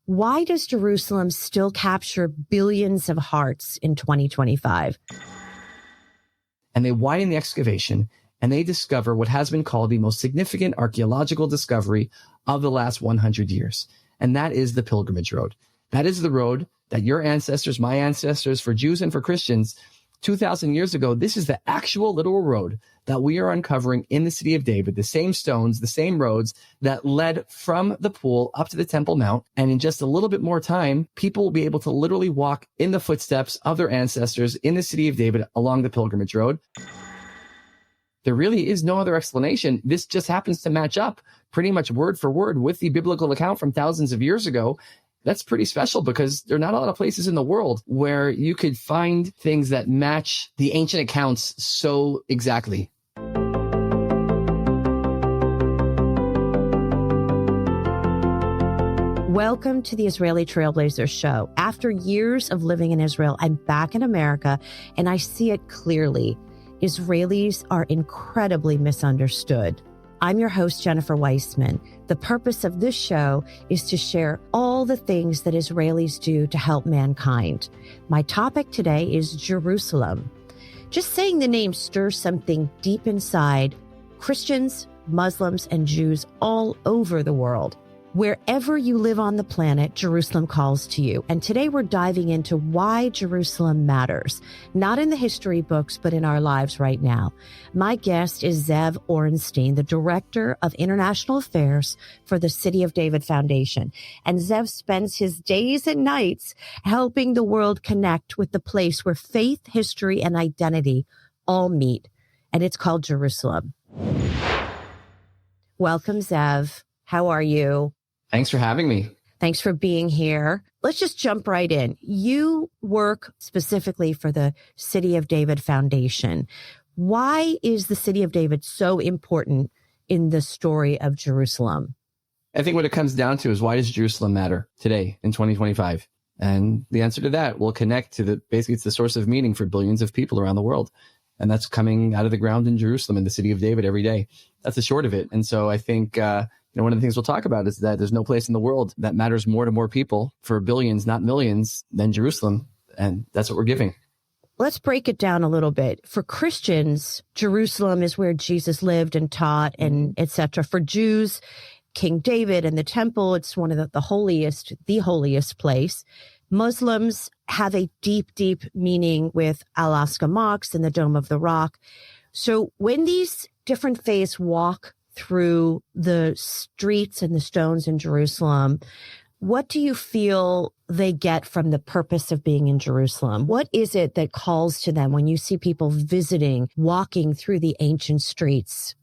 Why does Jerusalem still capture billions of hearts in 2025? And they widen the excavation and they discover what has been called the most significant archaeological discovery of the last 100 years. And that is the pilgrimage road. That is the road that your ancestors, my ancestors, for Jews and for Christians, 2,000 years ago, this is the actual literal road that we are uncovering in the city of David, the same stones, the same roads that led from the pool up to the Temple Mount. And in just a little bit more time, people will be able to literally walk in the footsteps of their ancestors in the city of David along the pilgrimage road. There really is no other explanation. This just happens to match up pretty much word for word with the biblical account from thousands of years ago. That's pretty special because there are not a lot of places in the world where you could find things that match the ancient accounts so exactly. Welcome to the Israeli Trailblazers Show. After years of living in Israel, I'm back in America and I see it clearly. Israelis are incredibly misunderstood. I'm your host, Jennifer Weissmann. The purpose of this show is to share all the things that Israelis do to help mankind. My topic today is Jerusalem. Just saying the name stirs something deep inside Christians, Muslims, and Jews all over the world. Wherever you live on the planet, Jerusalem calls to you. And today we're diving into why Jerusalem matters, not in the history books, but in our lives right now. My guest is Ze'ev Orenstein, the Director of International Affairs for the City of David Foundation. And Ze'ev spends his days and nights helping the world connect with the place where faith, history, and identity all meet. And it's called Jerusalem. Welcome, Ze'ev. How are you? Thanks for having me. Thanks for being here. Let's just jump right in. You work specifically for the City of David Foundation. Why is the City of David so important in the story of Jerusalem? I think what it comes down to is, why does Jerusalem matter today in 2025? And the answer to that will connect to basically it's the source of meaning for billions of people around the world. And that's coming out of the ground in Jerusalem, in the City of David every day. That's the short of it. And so I think, one of the things we'll talk about is that there's no place in the world that matters more to more people for billions, not millions, than Jerusalem. And that's what we're giving. Let's break it down a little bit. For Christians, Jerusalem is where Jesus lived and taught and etc. For Jews, King David and the temple, it's one of the holiest place. Muslims have a deep, deep meaning with Al-Aqsa Mosque and the Dome of the Rock. So when these different faiths walk through the streets and the stones in Jerusalem, what do you feel they get from the purpose of being in Jerusalem? What is it that calls to them when you see people visiting, walking through the ancient streets?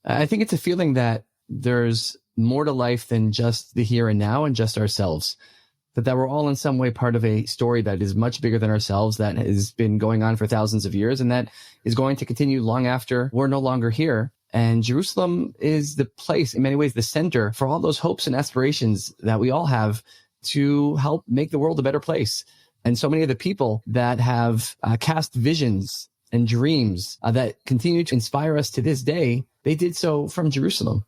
I think it's a feeling that there's more to life than just the here and now and just ourselves. That we're all in some way part of a story that is much bigger than ourselves, that has been going on for thousands of years, and that is going to continue long after we're no longer here. And Jerusalem is the place, in many ways, the center for all those hopes and aspirations that we all have to help make the world a better place. And so many of the people that have cast visions and dreams that continue to inspire us to this day, they did so from Jerusalem.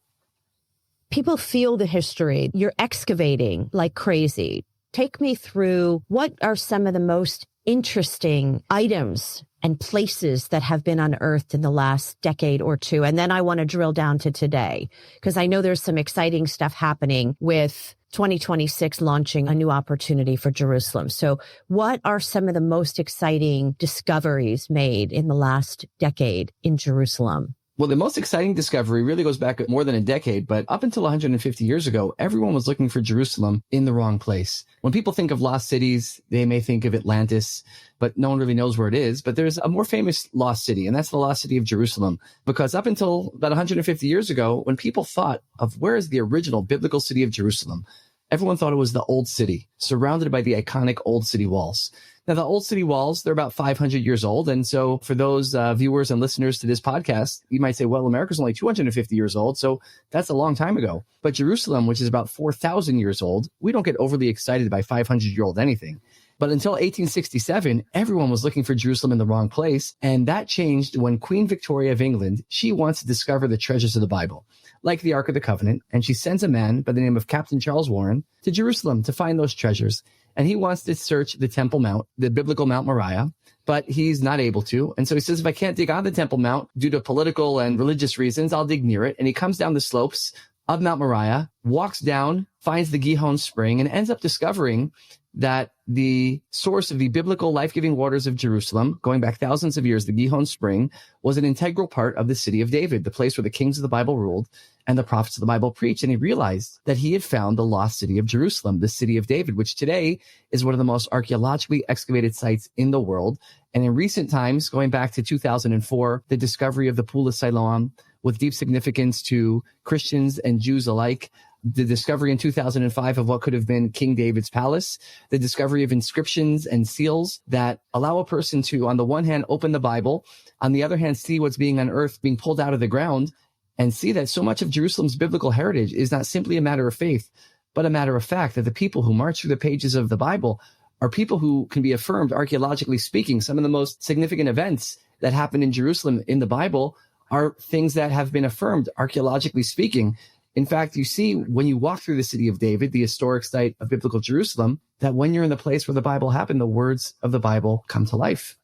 People feel the history. You're excavating like crazy. Take me through, what are some of the most interesting items and places that have been unearthed in the last decade or two? And then I want to drill down to today, because I know there's some exciting stuff happening with 2026 launching a new opportunity for Jerusalem. So what are some of the most exciting discoveries made in the last decade in Jerusalem? Well, the most exciting discovery really goes back more than a decade, but up until 150 years ago, everyone was looking for Jerusalem in the wrong place. When people think of lost cities, they may think of Atlantis, but no one really knows where it is. But there's a more famous lost city, and that's the lost city of Jerusalem. Because up until about 150 years ago, when people thought of where is the original biblical city of Jerusalem, everyone thought it was the old city, surrounded by the iconic old city walls. Now, the old city walls, they're about 500 years old. And so for those viewers and listeners to this podcast, you might say, well, America's only 250 years old. So that's a long time ago. But Jerusalem, which is about 4,000 years old, we don't get overly excited by 500-year-old anything. But until 1867, everyone was looking for Jerusalem in the wrong place. And that changed when Queen Victoria of England, she wants to discover the treasures of the Bible. like the Ark of the Covenant, and she sends a man by the name of Captain Charles Warren to Jerusalem to find those treasures. And he wants to search the Temple Mount, the biblical Mount Moriah, but he's not able to. And so he says, if I can't dig on the Temple Mount due to political and religious reasons, I'll dig near it. And he comes down the slopes of Mount Moriah, walks down, finds the Gihon Spring, and ends up discovering that the source of the biblical life-giving waters of Jerusalem, going back thousands of years, the Gihon Spring, was an integral part of the city of David, the place where the kings of the Bible ruled and the prophets of the Bible preached. And he realized that he had found the lost city of Jerusalem, the city of David, which today is one of the most archaeologically excavated sites in the world. And in recent times, going back to 2004, the discovery of the Pool of Siloam, with deep significance to Christians and Jews alike, the discovery in 2005 of what could have been King David's palace, the discovery of inscriptions and seals that allow a person to, on the one hand, open the Bible, on the other hand, see what's being unearthed, being pulled out of the ground, and see that so much of Jerusalem's biblical heritage is not simply a matter of faith, but a matter of fact, that the people who march through the pages of the Bible are people who can be affirmed, archaeologically speaking. Some of the most significant events that happen in Jerusalem in the Bible are things that have been affirmed, archaeologically speaking. In fact, you see when you walk through the city of David, the historic site of biblical Jerusalem, that when you're in the place where the Bible happened, the words of the Bible come to life.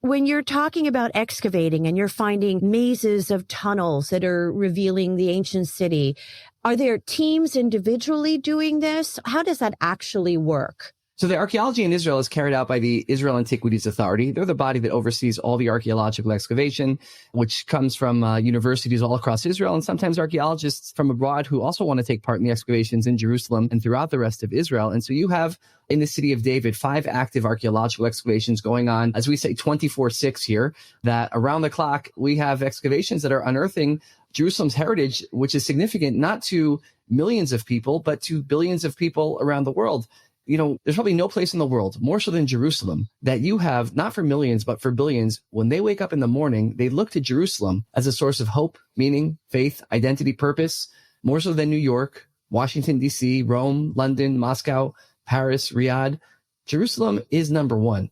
When you're talking about excavating and you're finding mazes of tunnels that are revealing the ancient city, are there teams individually doing this? How does that actually work? So the archaeology in Israel is carried out by the Israel Antiquities Authority. They're the body that oversees all the archaeological excavation, which comes from universities all across Israel, and sometimes archaeologists from abroad who also want to take part in the excavations in Jerusalem and throughout the rest of Israel. And so you have in the city of David 5 active archaeological excavations going on, as we say, 24/6 here, that around the clock we have excavations that are unearthing Jerusalem's heritage, which is significant not to millions of people, but to billions of people around the world. You know, there's probably no place in the world, more so than Jerusalem, that you have, not for millions, but for billions, when they wake up in the morning, they look to Jerusalem as a source of hope, meaning, faith, identity, purpose, more so than New York, Washington, D.C., Rome, London, Moscow, Paris, Riyadh. Jerusalem is number one.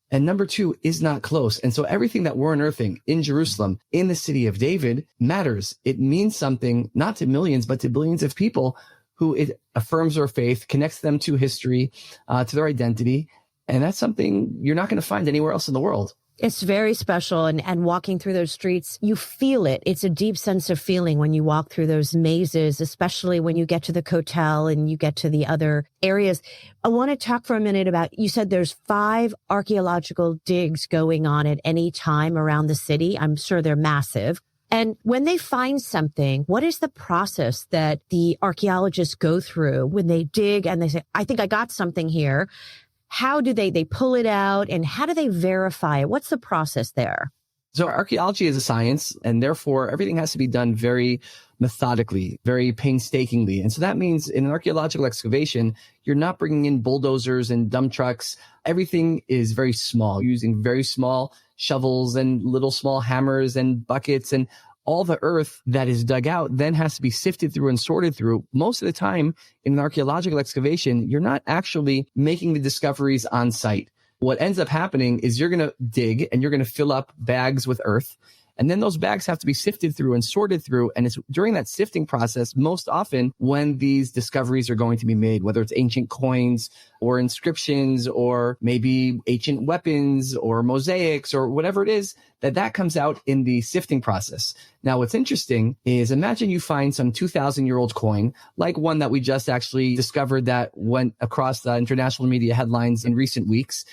And number 2 is not close. And so everything that we're unearthing in Jerusalem, in the city of David, matters. It means something, not to millions, but to billions of people who it affirms their faith, connects them to history, to their identity. And that's something you're not going to find anywhere else in the world. It's very special. And walking through those streets, you feel it. It's a deep sense of feeling when you walk through those mazes, especially when you get to the Kotel and you get to the other areas. I want to talk for a minute about, you said there's 5 archaeological digs going on at any time around the city. I'm sure they're massive. And when they find something, what is the process that the archaeologists go through when they dig and they say, I think I got something here? How do they pull it out, and how do they verify it? What's the process there? So archaeology is a science, and therefore everything has to be done very methodically, very painstakingly. And so that means in an archaeological excavation, you're not bringing in bulldozers and dump trucks. Everything is very small, using very small shovels and little small hammers and buckets, and all the earth that is dug out then has to be sifted through and sorted through. Most of the time in an archaeological excavation, you're not actually making the discoveries on site. What ends up happening is you're going to dig and you're going to fill up bags with earth. And then those bags have to be sifted through and sorted through. And it's during that sifting process, most often when these discoveries are going to be made, whether it's ancient coins or inscriptions or maybe ancient weapons or mosaics or whatever it is, that comes out in the sifting process. Now, what's interesting is imagine you find some 2,000-year-old coin, like one that we just actually discovered that went across the international media headlines in recent weeks.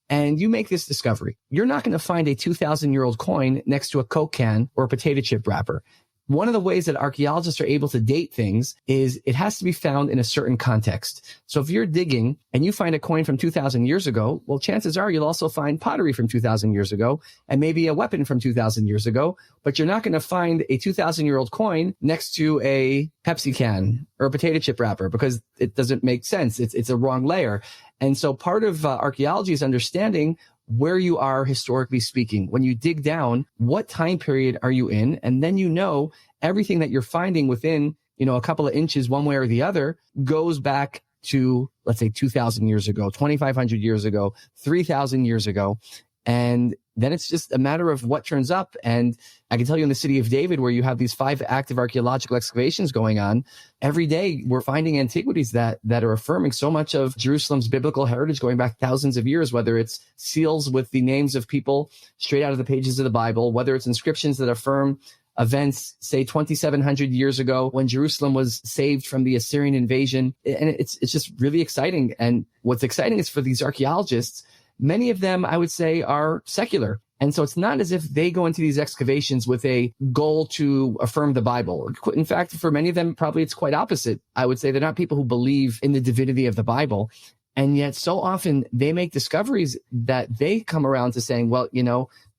And you make this discovery. You're not going to find a 2,000-year-old coin next to a Coke can or a potato chip wrapper. One of the ways that archaeologists are able to date things is it has to be found in a certain context. So if you're digging and you find a coin from 2,000 years ago, well, chances are you'll also find pottery from 2,000 years ago and maybe a weapon from 2,000 years ago, but you're not going to find a 2,000-year-old coin next to a Pepsi can or a potato chip wrapper because it doesn't make sense. It's a wrong layer. And so part of archaeology is understanding where you are historically speaking. When you dig down, what time period are you in? And then you know everything that you're finding within, a couple of inches one way or the other goes back to, let's say, 2,000 years ago, 2,500 years ago, 3,000 years ago. And then it's just a matter of what turns up. And I can tell you in the city of David, where you have these 5 active archaeological excavations going on, every day we're finding antiquities that are affirming so much of Jerusalem's biblical heritage going back thousands of years, whether it's seals with the names of people straight out of the pages of the Bible, whether it's inscriptions that affirm events, say 2,700 years ago when Jerusalem was saved from the Assyrian invasion. And it's just really exciting. And what's exciting is for these archaeologists, many of them, I would say, are secular. And so it's not as if they go into these excavations with a goal to affirm the Bible. In fact, for many of them, probably it's quite opposite. I would say they're not people who believe in the divinity of the Bible. And yet so often they make discoveries that they come around to saying, well,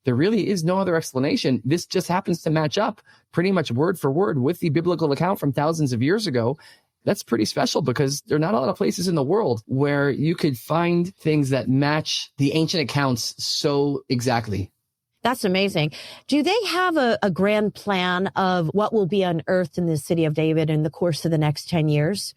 there really is no other explanation. This just happens to match up pretty much word for word with the biblical account from thousands of years ago. That's pretty special because there are not a lot of places in the world where you could find things that match the ancient accounts so exactly. That's amazing. Do they have a grand plan of what will be unearthed in the city of David in the course of the next 10 years?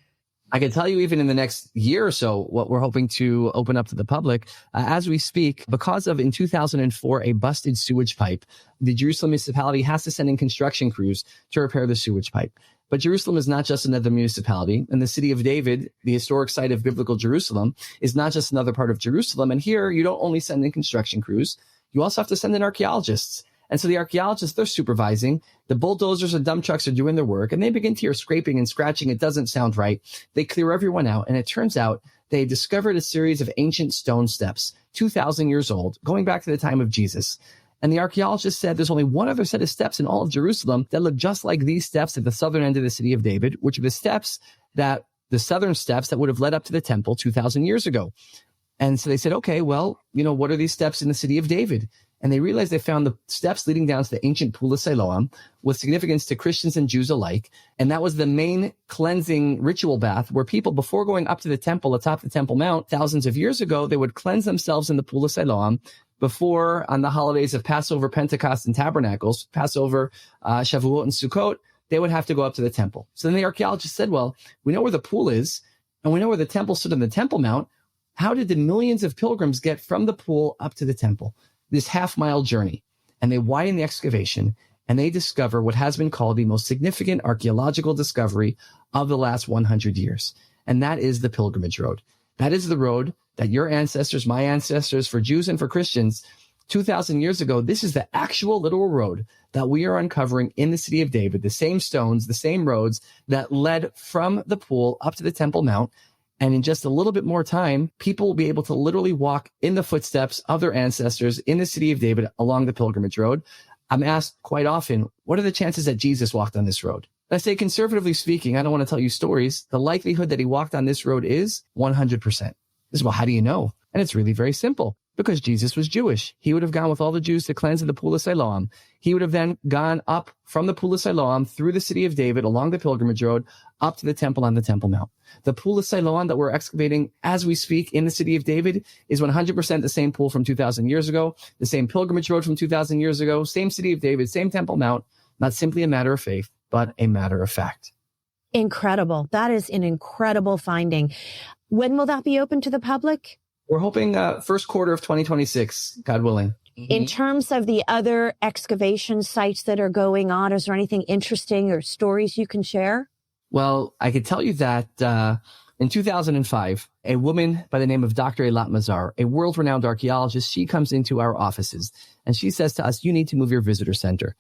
I can tell you even in the next year or so, what we're hoping to open up to the public as we speak, because of in 2004, a busted sewage pipe, the Jerusalem municipality has to send in construction crews to repair the sewage pipe. But Jerusalem is not just another municipality, and the city of David, the historic site of biblical Jerusalem, is not just another part of Jerusalem. And here you don't only send in construction crews, you also have to send in archaeologists. And so the archaeologists, they're supervising. The bulldozers and dump trucks are doing their work, and they begin to hear scraping and scratching. It doesn't sound right. They clear everyone out, and it turns out they discovered a series of ancient stone steps, 2,000 years old, going back to the time of Jesus. And the archaeologists said there's only one other set of steps in all of Jerusalem that look just like these steps at the southern end of the city of David, which are the southern steps that would have led up to the temple 2,000 years ago. And so they said, okay, well, what are these steps in the city of David? And they realized they found the steps leading down to the ancient Pool of Siloam with significance to Christians and Jews alike. And that was the main cleansing ritual bath where people, before going up to the temple atop the Temple Mount thousands of years ago, they would cleanse themselves in the Pool of Siloam before, on the holidays of Passover, Pentecost, and Tabernacles, Passover, Shavuot, and Sukkot, they would have to go up to the temple. So then the archaeologists said, well, we know where the pool is, and we know where the temple stood on the Temple Mount. How did the millions of pilgrims get from the pool up to the temple? This half-mile journey. And they widen the excavation, and they discover what has been called the most significant archaeological discovery of the last 100 years. And that is the pilgrimage road. That is the road that your ancestors, my ancestors, for Jews and for Christians, 2,000 years ago, this is the actual literal road that we are uncovering in the city of David, the same stones, the same roads that led from the pool up to the Temple Mount. And in just a little bit more time, people will be able to literally walk in the footsteps of their ancestors in the city of David along the pilgrimage road. I'm asked quite often, what are the chances that Jesus walked on this road? I say, conservatively speaking, I don't want to tell you stories. The likelihood that he walked on this road is 100%. This is, well, how do you know? And it's really very simple. Because Jesus was Jewish. He would have gone with all the Jews to cleanse in the Pool of Siloam. He would have then gone up from the Pool of Siloam through the city of David along the pilgrimage road up to the temple on the Temple Mount. The Pool of Siloam that we're excavating as we speak in the city of David is 100% the same pool from 2,000 years ago, the same pilgrimage road from 2,000 years ago, same city of David, same Temple Mount, not simply a matter of faith, but a matter of fact. Incredible. That is an incredible finding. When will that be open to the public? We're hoping first quarter of 2026, God willing. In terms of the other excavation sites that are going on, is there anything interesting or stories you can share? Well, I could tell you that in 2005, a woman by the name of Dr. Eilat Mazar, a world-renowned archaeologist, she comes into our offices and she says to us, you need to move your visitor center.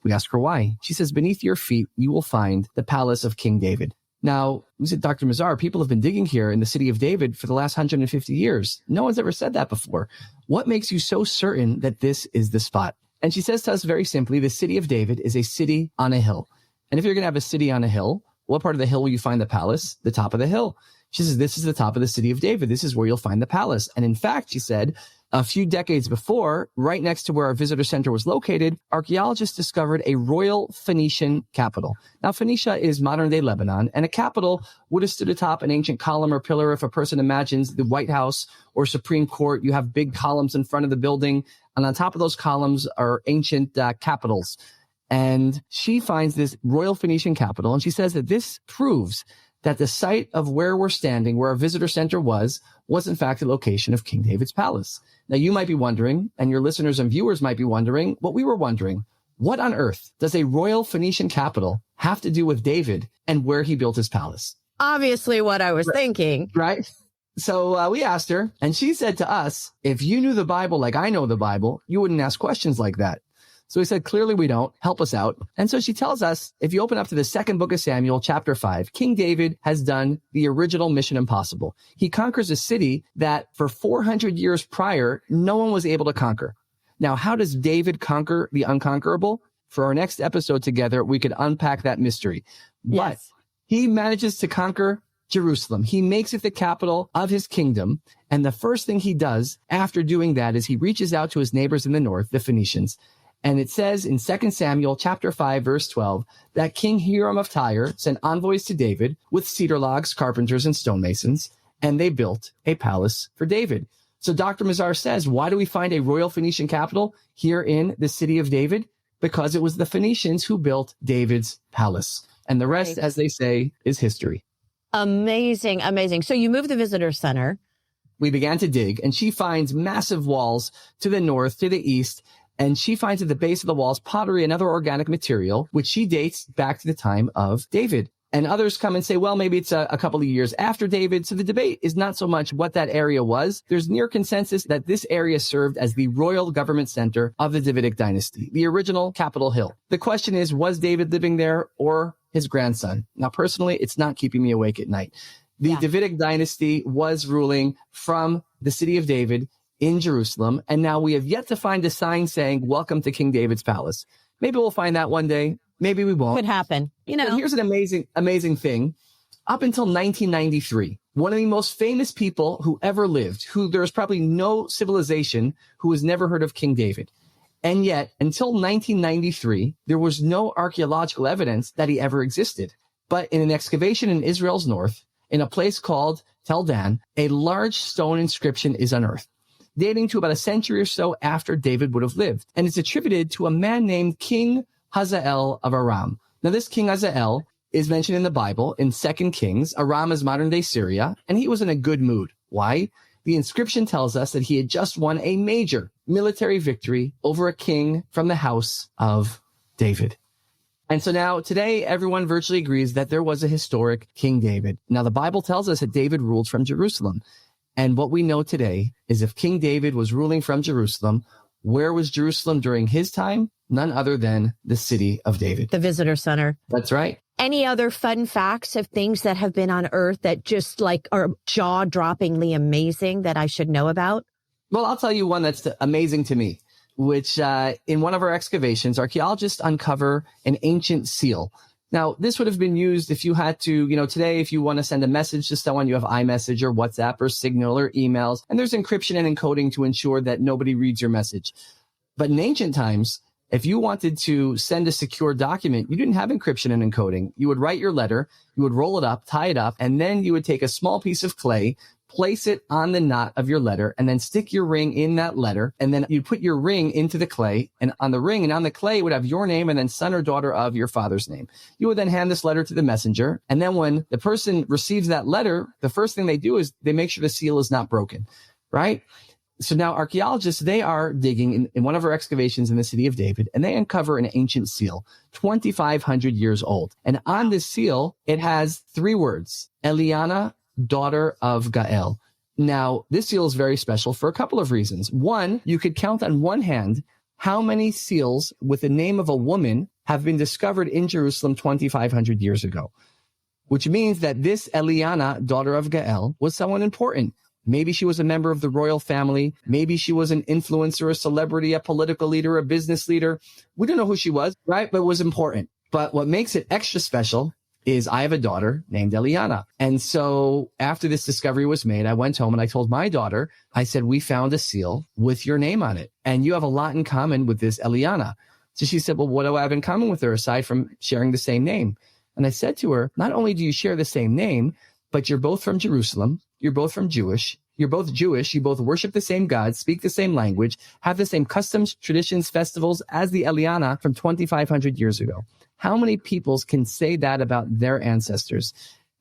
We ask her why. She says, beneath your feet, you will find the palace of King David. Now, we said, Dr. Mazar, people have been digging here in the city of David for the last 150 years. No one's ever said that before. What makes you so certain that this is the spot? And she says to us very simply, the city of David is a city on a hill. And if you're going to have a city on a hill, what part of the hill will you find the palace? The top of the hill. She says, this is the top of the city of David. This is where you'll find the palace. And in fact, she said, a few decades before, right next to where our visitor center was located, archaeologists discovered a royal Phoenician capital. Now, Phoenicia is modern-day Lebanon, and a capital would have stood atop an ancient column or pillar. If a person imagines the White House or Supreme Court, you have big columns in front of the building, and on top of those columns are ancient capitals. And she finds this royal Phoenician capital, and she says that this proves that the site of where we're standing, where our visitor center was in fact the location of King David's palace. Now you might be wondering, and your listeners and viewers might be wondering what we were wondering. What on earth does a royal Phoenician capital have to do with David and where he built his palace? Obviously what I was thinking. Right? So we asked her, and she said to us, if you knew the Bible like I know the Bible, you wouldn't ask questions like that. So we said, clearly we don't. Help us out. And so she tells us, if you open up to the second book of Samuel, chapter 5, King David has done the original Mission Impossible. He conquers a city that for 400 years prior, no one was able to conquer. Now, how does David conquer the unconquerable? For our next episode together, we could unpack that mystery. But he manages to conquer Jerusalem. He makes it the capital of his kingdom. And the first thing he does after doing that is he reaches out to his neighbors in the north, the Phoenicians. And it says in 2 Samuel chapter 5, verse 12, that King Hiram of Tyre sent envoys to David with cedar logs, carpenters, and stonemasons, and they built a palace for David. So Dr. Mazar says, why do we find a royal Phoenician capital here in the city of David? Because it was the Phoenicians who built David's palace. And the rest, as they say, is history. Amazing, amazing. So you moved the visitor center. We began to dig, and she finds massive walls to the north, to the east, and she finds at the base of the walls pottery and other organic material, which she dates back to the time of David. And others come and say, well, maybe it's a couple of years after David. So the debate is not so much what that area was. There's near consensus that this area served as the royal government center of the Davidic dynasty, the original Capitol Hill. The question is, was David living there or his grandson? Now, personally, it's not keeping me awake at night. The Davidic dynasty was ruling from the city of David in Jerusalem. And now we have yet to find a sign saying, welcome to King David's palace. Maybe we'll find that one day. Maybe we won't. Could happen. You know, but here's an amazing thing. Up until 1993, one of the most famous people who ever lived, who there's probably no civilization who has never heard of King David. And yet, until 1993, there was no archaeological evidence that he ever existed. But in an excavation in Israel's north, in a place called Tel Dan, a large stone inscription is unearthed, dating to about a century or so after David would have lived. And it's attributed to a man named King Hazael of Aram. Now, this King Hazael is mentioned in the Bible in 2 Kings. Aram is modern-day Syria, and he was in a good mood. Why? The inscription tells us that he had just won a major military victory over a king from the house of David. And so now, today, everyone virtually agrees that there was a historic King David. Now, the Bible tells us that David ruled from Jerusalem. And what we know today is if King David was ruling from Jerusalem, where was Jerusalem during his time? None other than the city of David. The visitor center. That's right. Any other fun facts of things that have been unearthed that just like are jaw-droppingly amazing that I should know about? Well, I'll tell you one that's amazing to me, which in one of our excavations, archaeologists uncover an ancient seal. Now, this would have been used if you had to, today, if you want to send a message to someone, you have iMessage or WhatsApp or Signal or emails, and there's encryption and encoding to ensure that nobody reads your message. But in ancient times, if you wanted to send a secure document, you didn't have encryption and encoding. You would write your letter, you would roll it up, tie it up, and then you would take a small piece of clay, place it on the knot of your letter, and then stick your ring in that letter. And then you put your ring into the clay, and on the ring and on the clay would have your name and then son or daughter of your father's name. You would then hand this letter to the messenger. And then when the person receives that letter, the first thing they do is they make sure the seal is not broken, right? So now archaeologists, they are digging in one of our excavations in the city of David, and they uncover an ancient seal, 2,500 years old. And on this seal, it has 3 words, Eliana, daughter of Gael. Now, this seal is very special for a couple of reasons. One, you could count on one hand how many seals with the name of a woman have been discovered in Jerusalem 2,500 years ago, which means that this Eliana, daughter of Gael, was someone important. Maybe she was a member of the royal family. Maybe she was an influencer, a celebrity, a political leader, a business leader. We don't know who she was, right? But it was important. But what makes it extra special is I have a daughter named Eliana. And so after this discovery was made, I went home and I told my daughter, I said, we found a seal with your name on it. And you have a lot in common with this Eliana. So she said, well, what do I have in common with her aside from sharing the same name? And I said to her, not only do you share the same name, but you're both from Jerusalem. You're both from Jewish. You're both Jewish. You both worship the same God, speak the same language, have the same customs, traditions, festivals as the Eliana from 2,500 years ago. How many peoples can say that about their ancestors?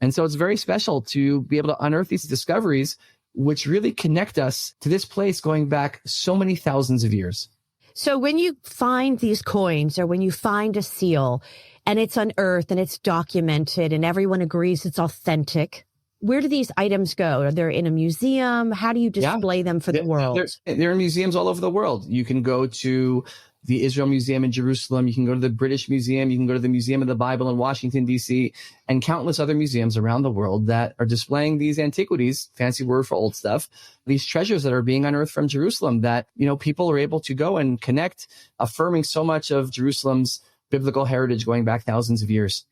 And so it's very special to be able to unearth these discoveries, which really connect us to this place going back so many thousands of years. So when you find these coins or when you find a seal and it's unearthed and it's documented and everyone agrees it's authentic, where do these items go? Are they in a museum? How do you display them for the world? They're in museums all over the world. You can go to the Israel Museum in Jerusalem. You can go to the British Museum. You can go to the Museum of the Bible in Washington, D.C., and countless other museums around the world that are displaying these antiquities, fancy word for old stuff, these treasures that are being unearthed from Jerusalem that, people are able to go and connect, affirming so much of Jerusalem's biblical heritage going back thousands of years.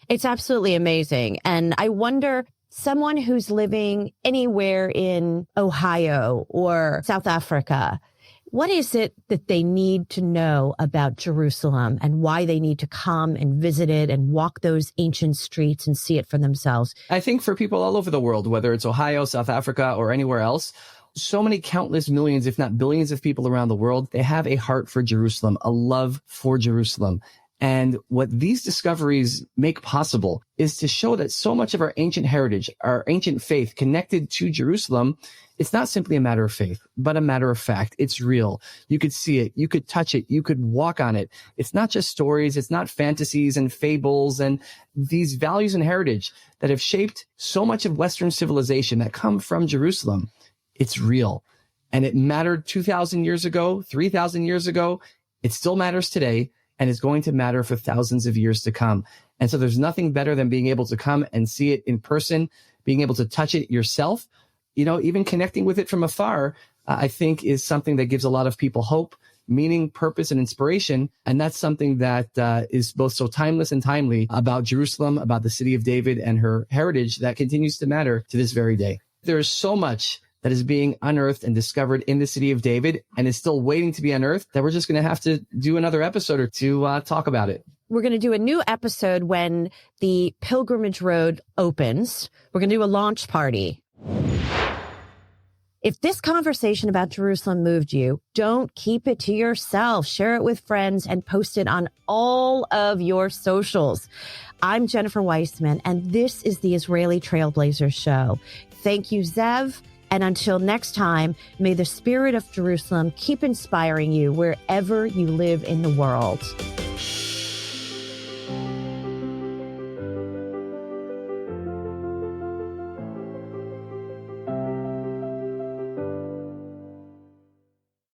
It's absolutely amazing. And I wonder, someone who's living anywhere in Ohio or South Africa, what is it that they need to know about Jerusalem and why they need to come and visit it and walk those ancient streets and see it for themselves? I think for people all over the world, whether it's Ohio, South Africa, or anywhere else, so many countless millions, if not billions of people around the world, they have a heart for Jerusalem, a love for Jerusalem. And what these discoveries make possible is to show that so much of our ancient heritage, our ancient faith connected to Jerusalem, it's not simply a matter of faith, but a matter of fact. It's real. You could see it. You could touch it. You could walk on it. It's not just stories. It's not fantasies and fables and these values and heritage that have shaped so much of Western civilization that come from Jerusalem. It's real. And it mattered 2,000 years ago, 3,000 years ago. It still matters today. And is going to matter for thousands of years to come. And so there's nothing better than being able to come and see it in person, being able to touch it yourself, even connecting with it from afar, I think is something that gives a lot of people hope, meaning, purpose, and inspiration. And that's something that is both so timeless and timely about Jerusalem, about the city of David and her heritage that continues to matter to this very day. There is so much that is being unearthed and discovered in the city of David and is still waiting to be unearthed that we're just going to have to do another episode or two talk about it. We're going to do a new episode when the pilgrimage road opens. We're going to do a launch party. If this conversation about Jerusalem moved you, don't keep it to yourself. Share it with friends and post it on all of your socials. I'm Jennifer Weissmann, and this is the Israeli Trailblazers Show. Thank you, Ze'ev. And until next time, may the spirit of Jerusalem keep inspiring you wherever you live in the world.